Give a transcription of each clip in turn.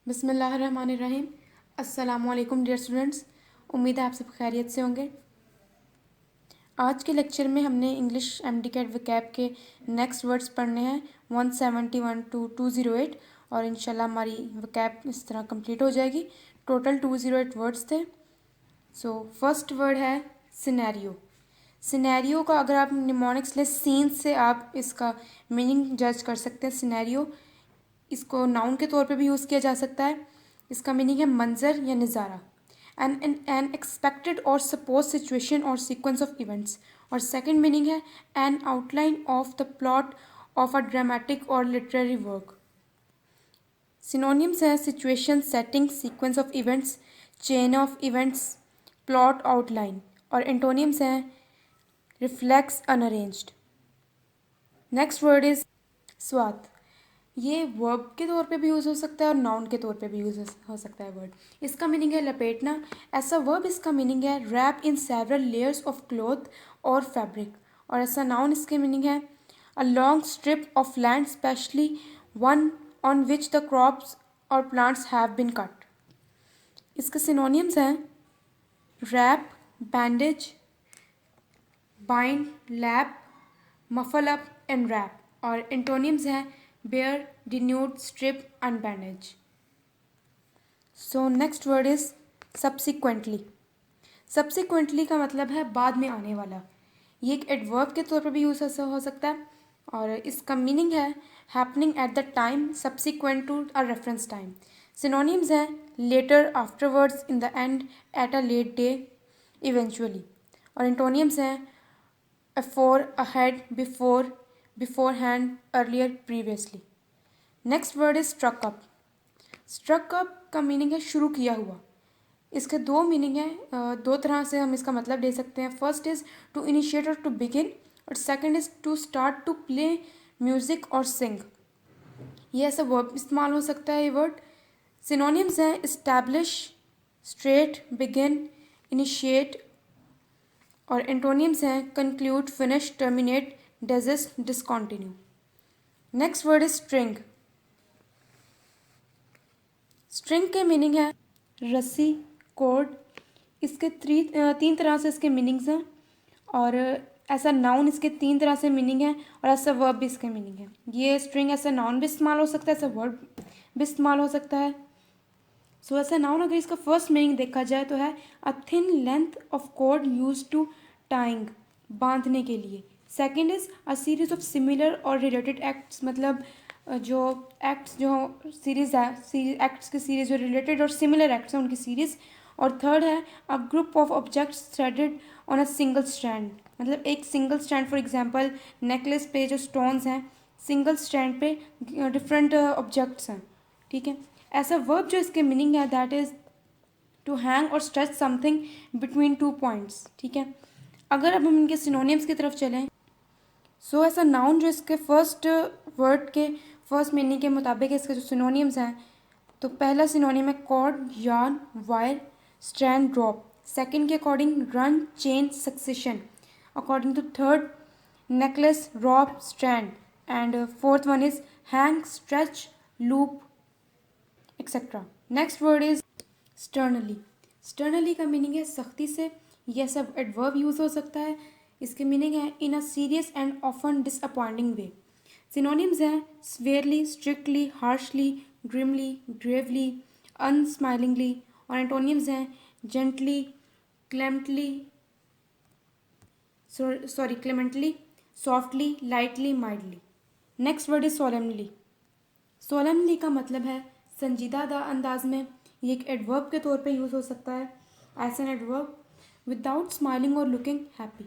बिस्मिल्लाहिर्रहमानिर्रहीम। अस्सलामुअलैकुम dear students. उम्मीद है आप सब खैरियत से होंगे। आज के लेक्चर में हमने इंग्लिश एमडीकैट वकैब के नेक्स्ट वर्ड्स पढ़ने हैं 171 टू 208 और इंशाल्लाह हमारी वकैब इस तरह कंप्लीट हो जाएगी। टोटल 208 वर्ड्स थे। सो फर्स्ट वर्ड है सिनेरियो। सिनेरियो का अगर आप निमोनिक्स लें सीन से आप इसका मीनिंग जज कर सकते हैं। सिनेरियो इसको नाउन के तौर पे भी यूज़ किया जा सकता है। इसका मीनिंग है मंजर या नज़ारा। एन एक्सपेक्टेड और सपोज सिचुएशन और सीक्वेंस ऑफ इवेंट्स। और सेकंड मीनिंग है N outline of the plot of a dramatic और लिटरेरी वर्क। सिनोनिम्स हैं situation, setting, sequence of events, chain of events, plot, outline. और एंटोनिम्स हैं reflex, अनअरेंज्ड। Next word is स्वाद। ये verb के तौर पे भी यूज़ हो सकता है और नाउन के तौर पे भी यूज़ हो सकता है वर्ड। इसका मीनिंग है लपेटना। ऐसा वर्ब इसका मीनिंग है wrap in several layers of cloth और फैब्रिक। और ऐसा नाउन इसके मीनिंग है a long strip of land especially one on which the crops और प्लांट्स हैव बिन कट। इसके सिनोनियम्स हैं wrap, bandage, bind, lap, muffle up and wrap. और antonyms हैं bare, denude, strip, unbandage. So next word is subsequently. Subsequently का मतलब है बाद में आने वाला। ये एक एडवर्ब के तौर पर भी यूज़ हो सकता है और इसका मीनिंग है happening at the time subsequent to a reference time. Synonyms हैं later, afterwards, in the end, at a late day, eventually. और एंटोनियम्स हैं afore, ahead, before, beforehand, earlier, previously. Next word is struck up. Struck up का meaning है शुरू किया हुआ। इसके दो मीनिंग है, दो तरह से हम इसका मतलब ले सकते हैं। फर्स्ट इज टू इनिशिएट और टू बिगिन और second is to start to play music और सिंग। ये ऐसा वर्ब इस्तेमाल हो सकता है ये वर्ड। सिनोनिम्स हैं इस्टेब्लिश, स्ट्रेट, बिगिन, इनिशिएट। और एंटोनियम्स हैं conclude, finish, terminate, desist, discontinue. Next word is string. String के मीनिंग है रस्सी, कॉर्ड। इसके तीन तरह से इसके मीनिंग्स हैं और ऐसा नाउन इसके तीन तरह से मीनिंग है और ऐसा वर्ब भी इसके मीनिंग है। ये स्ट्रिंग ऐसा नाउन भी इस्तेमाल हो सकता है, ऐसा वर्ब भी इस्तेमाल हो सकता है। सो ऐसा नाउन अगर इसका फर्स्ट मीनिंग देखा जाए तो है a thin length of cord use to tying, बांधने के लिए। Second is a series of similar और रिलेटेड एक्ट्स, मतलब जो एक्ट्स जो सीरीज है, एक्ट्स की सीरीज जो रिलेटेड और सिमिलर एक्ट्स हैं उनकी सीरीज। और थर्ड है a group of objects threaded on a single strand, मतलब एक single strand. For example necklace पे जो स्टोन्स हैं सिंगल स्ट्रैंड पे डिफरेंट ऑब्जेक्ट्स हैं, ठीक है। ऐसा वर्ब जो इसके मीनिंग है दैट इज टू हैंग और stretch something between two points, ठीक है। अगर अब हम इनके सिनोनिम्स की तरफ चलें सो ऐसा नाउन जो इसके फर्स्ट वर्ड के फर्स्ट मीनिंग के मुताबिक इसके जो सिनोनिम्स हैं तो पहला सिनोनिम है cord, yarn, wire, strand, drop. Second के according run, chain, succession. According to third necklace, rope, strand. And fourth one is hang, stretch, loop, etcetera. Next word is sternly. Sternly का meaning है सख्ती से। यह सब adverb use हो सकता है। इसके मीनिंग है in a serious and often disappointing way. Synonyms हैं severely, strictly, harshly, grimly, gravely, unsmilingly. और एंटोनिम्स हैं gently, clemently, clemently, softly, lightly, mildly. Next word is solemnly. Solemnly का मतलब है संजीदा अंदाज में। ये एक एडवर्ब के तौर पे यूज़ हो सकता है as an adverb without smiling और लुकिंग हैप्पी।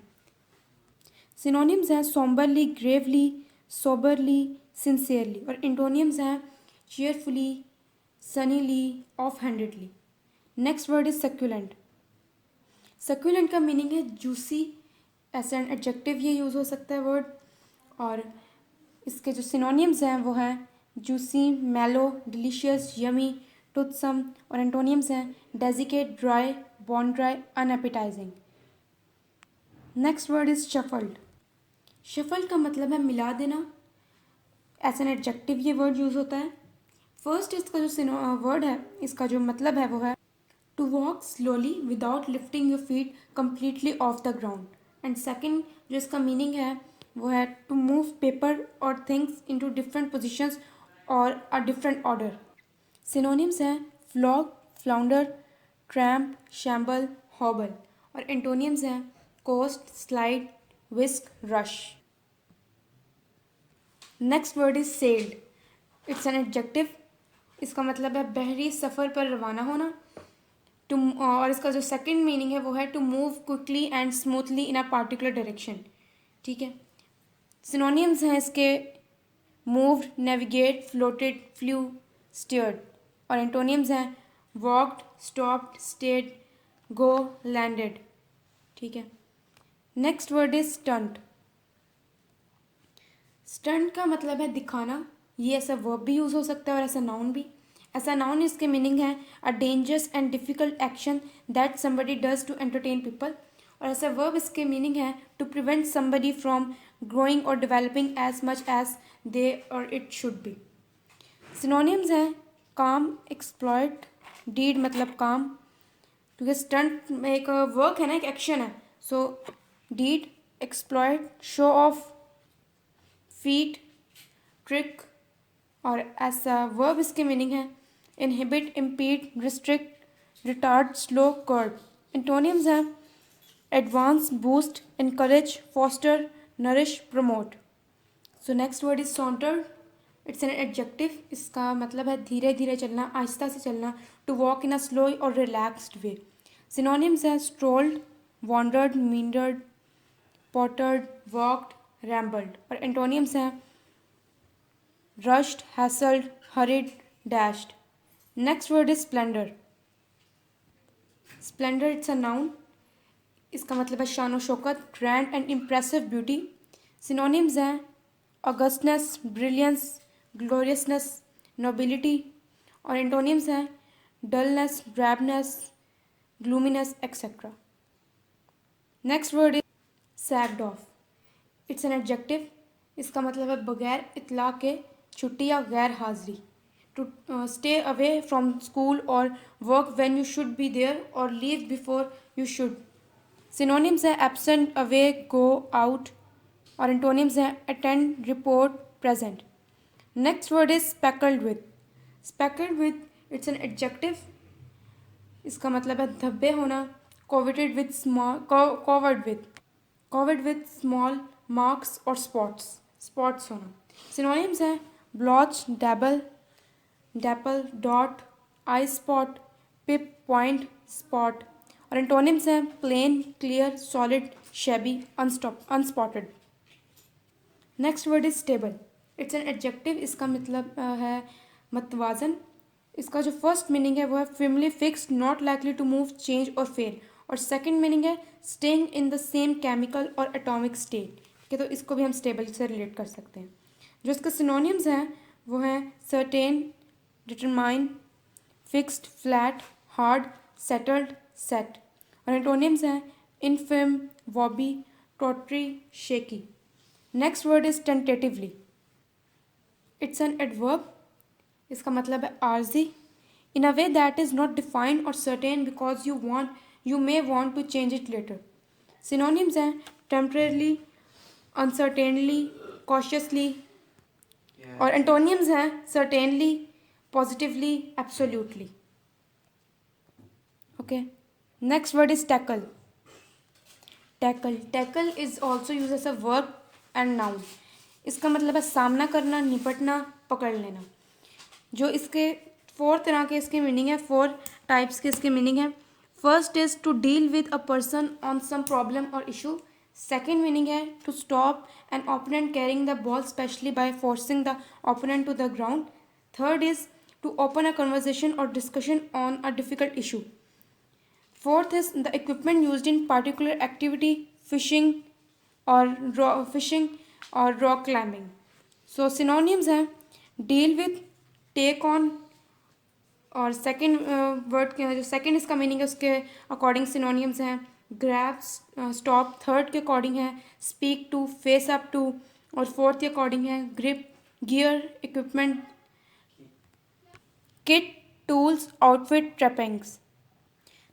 सिनोनिम्स हैं सोम्बरली, ग्रेवली, सोबरली, सिंसियरली। और इंटोनियम्स हैं cheerfully, sunnily, offhandedly. Next word is succulent. Succulent का मीनिंग है जूसी, एज एन एडजेक्टिव ये यूज़ हो सकता है वर्ड। और इसके जो सिनोनियम्स हैं वो हैं जूसी, मेलो, डिलीशियस, यमी, टूथसम। और एंटोनियम्स हैं desiccate, dry, bone dry, unappetising. Next word is shuffled. Shuffled का मतलब है मिला देना, एज एन एडजेक्टिव ये वर्ड यूज़ होता है। फर्स्ट इसका जो वर्ड है, इसका जो मतलब है वो है to walk slowly without lifting your feet completely off the ground. And second जो इसका मीनिंग है वो है टू मूव पेपर और थिंग्स इनटू डिफरेंट पोजीशंस और अ डिफरेंट ऑर्डर। सिनोनिम्स हैं flog, flounder, tramp, shamble, hobble. और एंटोनियम्स हैं coast, slide, whisk, rush. Next word is sailed. It's an adjective. इसका मतलब है बहरी सफ़र पर रवाना होना। टू और इसका जो सेकंड मीनिंग है वो है to move quickly and smoothly in a particular direction. ठीक है। सिनोनियम्स हैं इसके moved, navigate, floated, flew, steered. और एंटोनियम्स हैं walked, stopped, stayed, go, landed. ठीक है। Next word is stunt. Stunt का मतलब है दिखाना। ये ऐसा वर्ब भी यूज़ हो सकता है और ऐसा नाउन भी। ऐसा नाउन इसके मीनिंग है a dangerous and difficult action that somebody does to entertain people. और ऐसा वर्ब इसके मीनिंग है to prevent somebody from growing और developing as much as they और इट शुड बी। सिनोनिम्स हैं काम, एक्सप्लॉयट, डीड मतलब काम, क्योंकि स्टंट में एक वर्क है ना, एक एक्शन है। So deed, exploit, show off, feat, trick. और ऐसा वर्ब इसके मीनिंग है inhibit, impede, restrict, retard, slow, curb. Antonyms हैं advance, boost, encourage, foster, nourish, promote. So next word is saunter. It's an adjective. इसका मतलब है धीरे धीरे चलना, आहिस्ता से चलना, to walk in a slow और रिलैक्स्ड वे। सिनोनिम्स हैं स्ट्रोल्ड, वॉन्डर्ड, मींडर्ड, पॉटर्ड, वॉक्ड, रैम्बल्ड। और एंटोनियम्स हैं rushed, hassled, hurried, dashed. Next word is splendor. Splendor it's a noun. इसका मतलब है शान शौकत, grand and impressive beauty. Synonyms हैं ऑगस्टनेस, ब्रिलियंस, ग्लोरियसनेस, नोबिलिटी। और एंटोनिम्स हैं dullness, drabness, gloominess etcetera. Next word is sacked off. It's an adjective. इसका मतलब है बगैर इतला के छुट्टी या गैर हाजिरी। To stay away from school और work when you should be there और leave before you should. Synonyms हैं एब्सेंट, अवे, गो, आउट। और एंटोनिम्स हैं attend, report, present. Next word is speckled with. Speckled with it's an adjective. इसका मतलब है धब्बे होना, covered with small, covered with small marks और स्पॉट्स होना। सिनोनिम्स हैं blotch, dabble, dapple, dot, eye spot, pip, point, spot. और antonyms हैं plain, clear, solid, shabby, unspotted. Next word is stable. It's an adjective. इसका मतलब है मतवाजन। इसका जो फर्स्ट मीनिंग है वो है firmly fixed, not likely to move, change और फेल। और सेकंड मीनिंग है staying in the same chemical और एटॉमिक स्टेट। ठीक है, तो इसको भी हम स्टेबल से रिलेट कर सकते हैं। जो इसके सिनोनिम्स हैं वो हैं certain, determine, fixed, flat, hard, settled, set. और एंटोनिम्स हैं infirm, wobbly, tottery, shaky. Next word is tentatively. It's an adverb. इसका मतलब है आर्जी, in a way that is not defined और certain because you may want to change it later. Synonyms हैं temporarily, uncertainly, cautiously. और antonyms हैं certainly, positively, absolutely. Okay. Next word is tackle. Tackle is also use as a verb and noun. इसका मतलब है सामना करना, निपटना, पकड़ लेना। जो इसके फोर तरह के इसके मीनिंग है, फोर टाइप्स के इसके मीनिंग है। First is to deal with a person on some problem और इशू। सेकेंड मीनिंग है to stop an opponent carrying the ball especially by forcing the opponent to the ground. Third is to open a conversation और discussion on a difficult issue. Fourth is the equipment used in particular activity, fishing और rock climbing. So synonyms हैं deal with, take on. और second word के जो second इसका meaning है उसके according synonyms हैं ग्रैब, स्टॉप। थर्ड के अकॉर्डिंग है speak to, face up to. और फोर्थ के अकॉर्डिंग है grip, gear, equipment. kit, tools, outfit, trappings.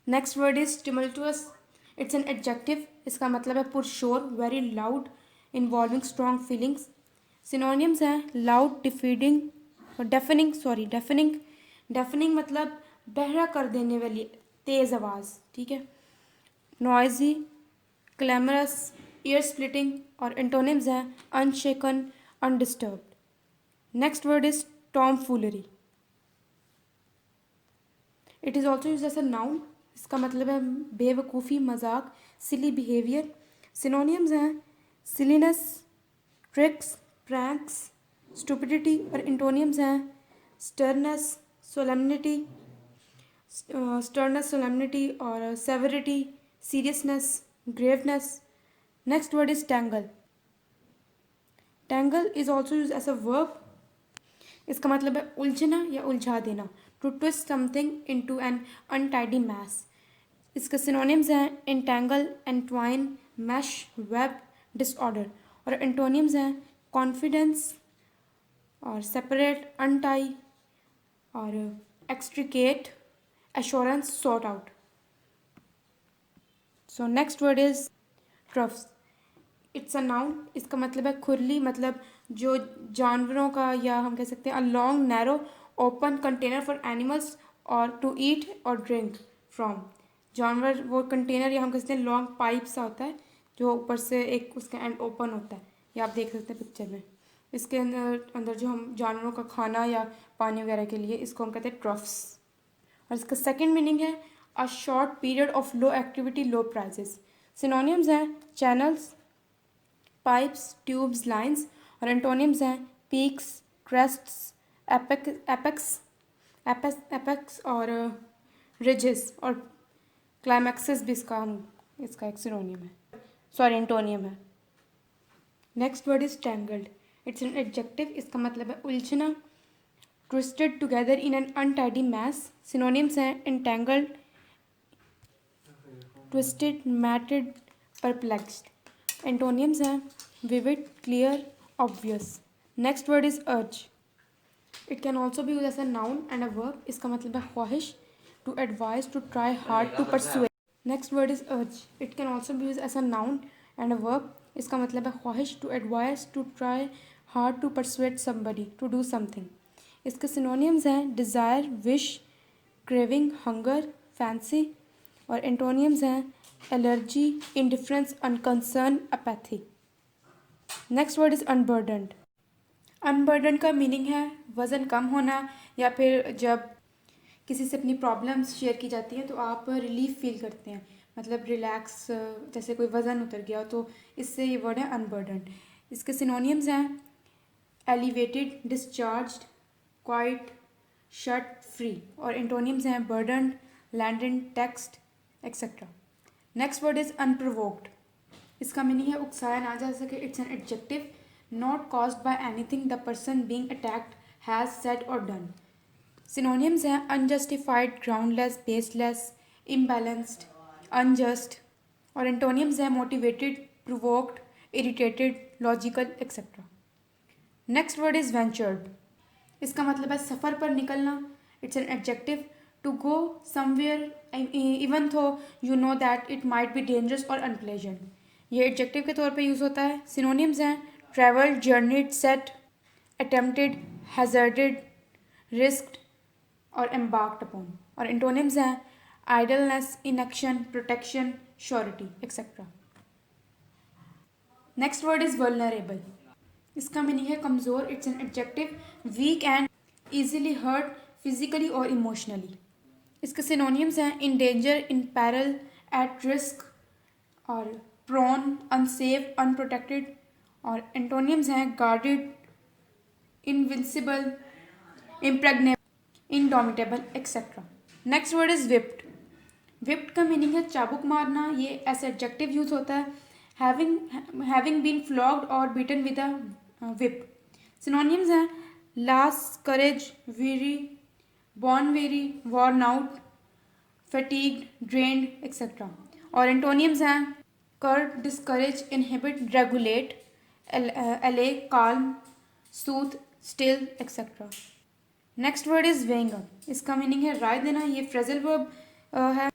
Next word is tumultuous. It's an adjective. इसका मतलब है पुरशोर, very loud, involving strong feelings. Synonyms हैं लाउड, डेफनिंग. डेफनिंग मतलब बहरा कर देने वाली, तेज़ आवाज़. ठीक है. Noisy, clamorous, ear splitting. और एंटोनिम्स हैं unshaken, undisturbed. Next word is tomfoolery. It is also use as a noun. इसका मतलब है बेवकूफ़ी, मजाक, सिली बिहेवियर. सिनोनियम्स हैं सिलीनेस, ट्रिक्स, प्रैंक्स, स्टूपिडिटी. और इंटोनियम्स हैं स्टर्नस, सोलेमनिटी और severity, seriousness, graveness. Next word is tangle. Tangle is also use as a verb. इसका मतलब है उलझना या उलझा देना. To twist something into an untidy mess. इसके सिनोनिम्स हैं entangle, entwine, mesh, web, disorder. और एंटोनिम्स हैं कॉन्फिडेंस और सेपरेट, अनटाई और extricate, assurance, sort out. So next word is troughs. It's a noun. इसका मतलब है खुरली, मतलब जो जानवरों का, या हम कह सकते हैं a long narrow open container for animals और टू ईट और ड्रिंक फ्रॉम. जानवर वो कंटेनर, या हम कह सकते हैं लॉन्ग पाइप सा होता है जो ऊपर से एक उसका एंड ओपन होता है. ये आप देख सकते हैं पिक्चर में. इसके अंदर जो हम जानवरों का खाना या पानी वगैरह के लिए, इसको हम कहते हैं ट्रफ्स. और इसका सेकेंड मीनिंग है a short period of low activity, low prices. Synonyms हैं चैनल्स, पाइप्स, ट्यूब्स, लाइन्स. और एंटोनिम्स हैं पीक्स, क्रेस्ट्स, एपेक्स और रिजेस. और क्लाइमैक्सेस भी इसका एक सिनोनियम है, सॉरी एंटोनियम है. Next word is tangled. It's an adjective. इसका मतलब है उलझना, twisted together in an untidy mess. Synonyms हैं entangled, twisted, matted, perplexed. Antonyms हैं vivid, clear, obvious. Next word is urge. It can also be use as a noun and a verb. इसका मतलब है ख्वाहिश, to advise, to try hard, to persuade. Next word is urge. It can also be use as a noun and a verb. इसका मतलब है ख्वाहिश, to advise, to try hard, to persuade somebody to do something. इसके synonyms हैं desire, wish, craving, hunger, fancy. और antonyms हैं allergy, indifference, unconcern, apathy. Next word is unburdened. Unburden का meaning है वज़न कम होना, या फिर जब किसी से अपनी प्रॉब्लम्स शेयर की जाती हैं तो आप रिलीफ फील करते हैं, मतलब रिलैक्स, जैसे कोई वज़न उतर गया तो इससे ये वर्ड है अनबर्डनड. इसके सिनोनियम्स हैं elevated, discharged, quite, shut, free. और एंटोनियम्स हैं burdened, laden, taxed, etcetera. Next word is unprovoked. इसका मीनिंग है उकसाया ना जा सके. It's an adjective. Not caused by anything the person being attacked has said और डन. सिनोनियम्स हैं unjustified, groundless, baseless, imbalanced, unjust. और एंटोनियम्स हैं motivated, provoked, irritated, logical, etcetera. Next word is ventured. इसका मतलब है सफ़र पर निकलना. It's an adjective. To go somewhere even though you know that it might be dangerous और अनप्लेजेंट. ये एडजेक्टिव के तौर पे यूज़ होता है. सिनोनिम्स हैं travel, journeyed, set, attempted, hazarded, risked और एम्बार्क्ड अपॉन. और एंटोनिम्स हैं idleness, inaction, protection, surety, etcetera. Next word is vulnerable. इसका मीनिंग है कमज़ोर. It's an adjective. Weak and easily hurt physically और इमोशनली. इसके सिनोनियम्स हैं in danger, in peril, at risk और प्रोन, अनसेफ, अनप्रोटेक्टेड. और एंटोनियम्स हैं guarded, invincible, impregnable, indomitable, etcetera. Next word is whipped. Whipped का meaning है चाबुक मारना. ये एज एडजेक्टिव यूज होता है. हैविंग बीन फ्लॉग्ड और beaten with a whip. Synonyms हैं lash, courage, weary, bone weary, worn out, fatigued, drained, etcetera. और एंटोनियम्स हैं curb, discourage, inhibit, regulate, allay, calm, soothe, still, etcetera. Next word is weighing up, इसका meaning है राय देना। ये phrasal verb है।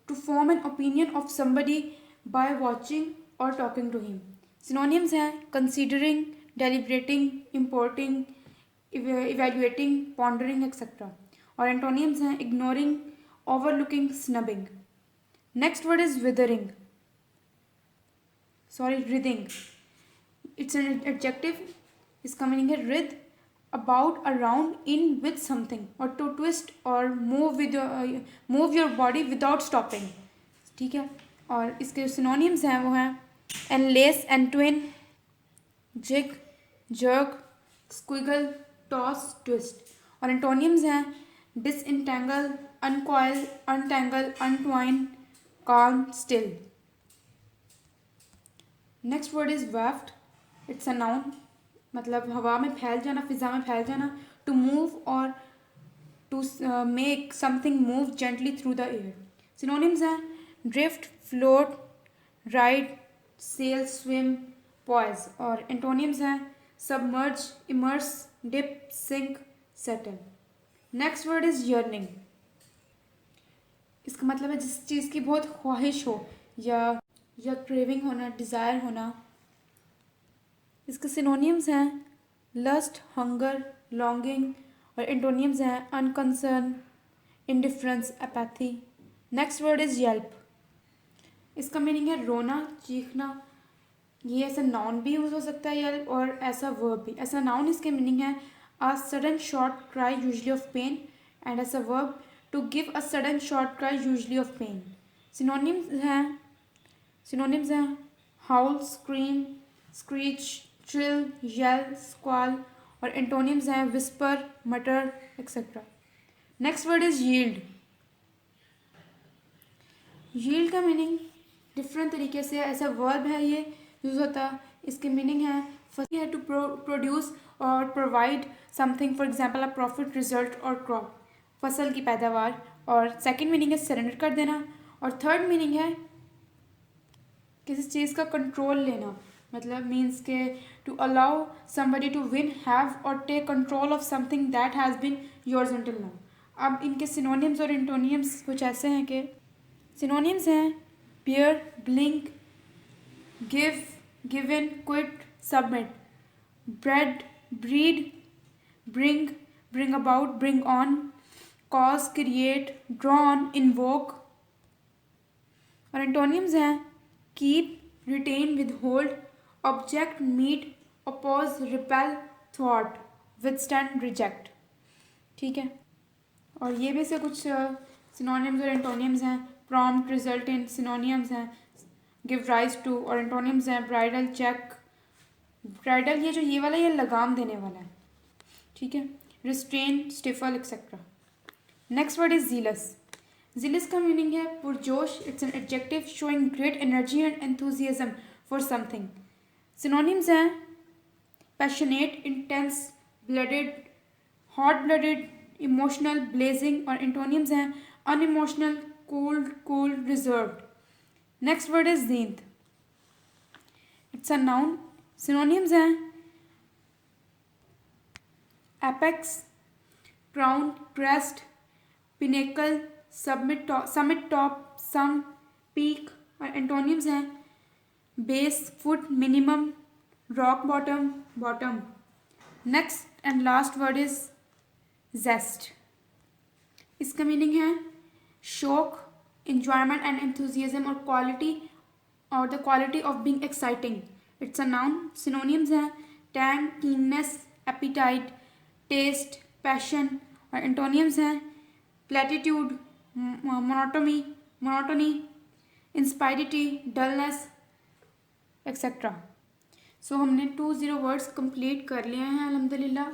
To form an opinion of somebody by watching और talking to him. Synonyms हैं considering, deliberating, importing, evaluating, pondering etcetera. और antonyms हैं ignoring, overlooking, snubbing. Next word is withering, writhing. It's an adjective, इसका meaning है rhythm, about, around, in, with something, or to twist or move your body without stopping। ठीक है। और इसके synonyms हैं वो हैं enlace, entwine, jig, jerk, squiggle, toss, twist. और एंटोनिम्स हैं disentangle, uncoil, untangle, untwine, calm, still। Next word is waft, it's a noun, मतलब हवा में फैल जाना, फिजा में फैल जाना। टू मूव और to make something move gently through the air. Synonyms हैं drift, float, ride, sail, swim, poise. और एंटोनिम्स हैं submerge, immerse, dip, sink, settle. Next word is yearning, इसका मतलब है जिस चीज़ की बहुत ख्वाहिश हो या क्रेविंग होना, डिज़ायर होना। इसके सिनोनिम्स हैं लस्ट, हंगर, लॉन्गिंग। और एंटोनिम्स हैं unconcern, indifference, apathy. Next word is Yelp, इसका मीनिंग है रोना, चीखना। ये ऐसा नाउन भी यूज़ हो सकता है येल्प, और ऐसा वर्ब भी। ऐसा नाउन इसके मीनिंग है a sudden short cry usually of pain, and ऐसा verb to give a sudden short cry usually of pain. Synonyms हैं howl, scream, screech, trill, yell, squall. और एंटोनिम्स हैं whisper, mutter etcetera. Next word is yield. Yield का meaning different तरीके से, ऐसा verb है ये यूज़ होता। इसके मीनिंग है टू प्रोड्यूस और provide something, for example a profit, result और क्रॉप, फसल की पैदावार। और सेकंड मीनिंग है सरेंडर कर देना। और थर्ड मीनिंग है किसी चीज़ का कंट्रोल लेना, मतलब मीन्स के to allow somebody to win, have और take control of something that has been yours until now. अब इनके सिनोनिम्स और एंटोनिम्स कुछ ऐसे हैं कि सिनोनिम्स हैं bear, blink, give, given, quit, submit. Bred, breed, bring, bring about, bring on, cause, create, draw on, invoke. और antonyms हैं keep, retain, withhold, object, meet, oppose, repel, थॉट, विदस्टैंड, रिजेक्ट। ठीक है। और ये भी से कुछ सिनोनिम्स और एंटोनिम्स हैं। प्रॉम्प्ट, रिजल्ट इन, सिनोनिम्स हैं गिव राइज टू। और एंटोनिम्स हैं ब्राइडल, चेक। ब्राइडल ये वाला ये लगाम देने वाला है। ठीक है। Restrain, stifle etcetera. Next word is zealous. Zealous का मीनिंग है पुरजोश। It's an adjective showing great energy and enthusiasm for something. Synonyms हैं passionate, intense, blooded, hot blooded, emotional, blazing. और एंटोनिम्स हैं unemotional, cold, cool, reserved. Next word is zenith, it's a noun. Synonyms हैं apex, crown, crest, pinnacle, summit, top, sum, peak. और antonyms हैं base, foot, minimum, rock bottom, bottom. Next and last word is zest, इसका meaning है शौक, enjoyment and enthusiasm, और the quality of being exciting। It's a noun। Synonyms हैं tang, keenness, appetite, taste, passion। और antonyms हैं platitude, monotony, insipidity, dullness etc। सो हमने 20 words complete कर लिए हैं अल्हम्दुलिल्लाह।